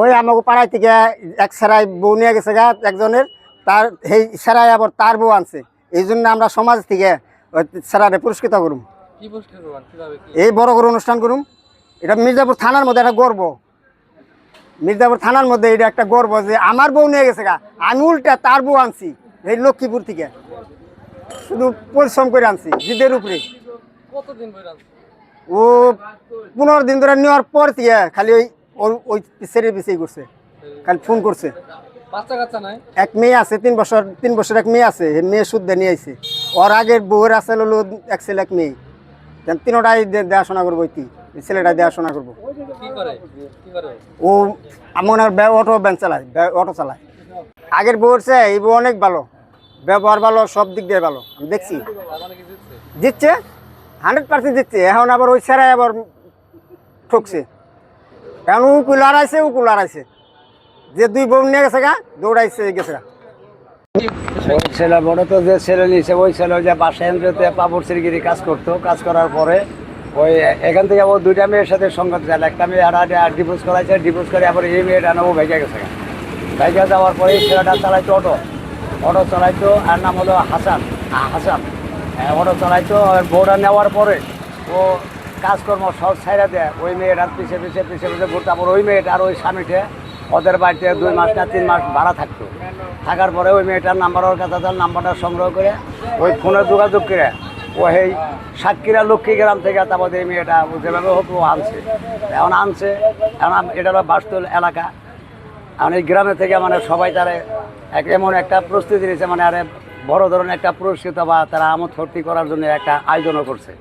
ওই আমাকে পাড়ায় থেকে এক সেরাই বউ নিয়ে গেছে গা একজনের, তার সেই সেরাই আবার তার বউ আনছে। এই জন্য আমরা সমাজ থেকে ওই সেরারে পুরস্কৃত করুম। এই বড় করে অনুষ্ঠান করুম। এটা মির্জাপুর থানার মধ্যে একটা গর্ব। মির্জাপুর থানার মধ্যে এটা একটা গর্ব যে আমার বউ নিয়ে গেছে গা, আমি উল্টা তার বউ আনছি এই লক্ষ্মীপুর থেকে। শুধু পরিশ্রম করে আনছি জিদের উপরে। ও 15 দিন ধরে নেওয়ার পর থেকে খালি ওই ছেড়ে পিছিয়ে করছে, খালি ফোন করছে। এক মেয়ে আছে 3 বছর এক মেয়ে আছে, মেয়ে শুদ্ধ নিয়ে আইছে। ওর আগের বউয়ের আছে হলো এক ছেলে এক মেয়ে। তিনোটাই দেখাশোনা করবো, ছেলেটা দেখাশোনা করবো। ও মনে হয় অটো ভ্যান চালায়, অটো চালায়। আগের বউর চেয়ে এই বউ অনেক ভালো, ব্যবহার ভালো, সব দিক দিয়ে ভালো। আমি দেখছি জিতছে, 100% জিতছে। এখন আবার ওই ছেড়াই আবার ঠকছে। এখন উকু লড়াইছে যে 2 বউ নিয়ে গেছে গা, দৌড়াইছে গেছে গা। ওই ছেলে বড় তো যে ছেলে নিয়েছে ওই ছেলে যে বাসায় পাপড় সিরগিরি কাজ করতো। কাজ করার পরে ওই এখান থেকে ও 2টা মেয়ের সাথে সঙ্গত যায়। একটা মেয়ে ডিভোর্স করাইছে, ডিভোর্স করে আবার এই মেয়েটা নেবো ভেঙে গেছে। ভেঙে যাওয়ার পরে ছেলেটা চালাইতো অটো চালাইতো, আর নাম হলো হাসান। অটো চালাইতো। বউটা নেওয়ার পরে ও কাজকর্ম সব ছাইড়া দেয়। ওই মেয়েটার পিছিয়ে ঘুরতে। আবার ওই মেয়েটা আর ওই স্বামীটা ওদের বাড়িতে 2 মাস না 3 মাস ভাড়া থাকতো। থাকার পরে ওই মেয়েটার নাম্বার ওর কাছে, তার নাম্বারটা সংগ্রহ করে ওই ফোনে যোগাযোগ করে ও এই সাতক্ষীরা লক্ষ্মীগ্রাম থেকে তারপর এই মেয়েটা যেভাবে হোক ও আনছে। এখন এটা হলো বাসতল এলাকা। এখন এই গ্রামে থেকে মানে সবাই তারা এমন একটা প্রস্তুতি নিয়েছে, মানে আরে বড় ধরনের একটা পুরস্কৃত বা তারা আমোদ ফুর্তি করার জন্য একটা আয়োজনও করছে।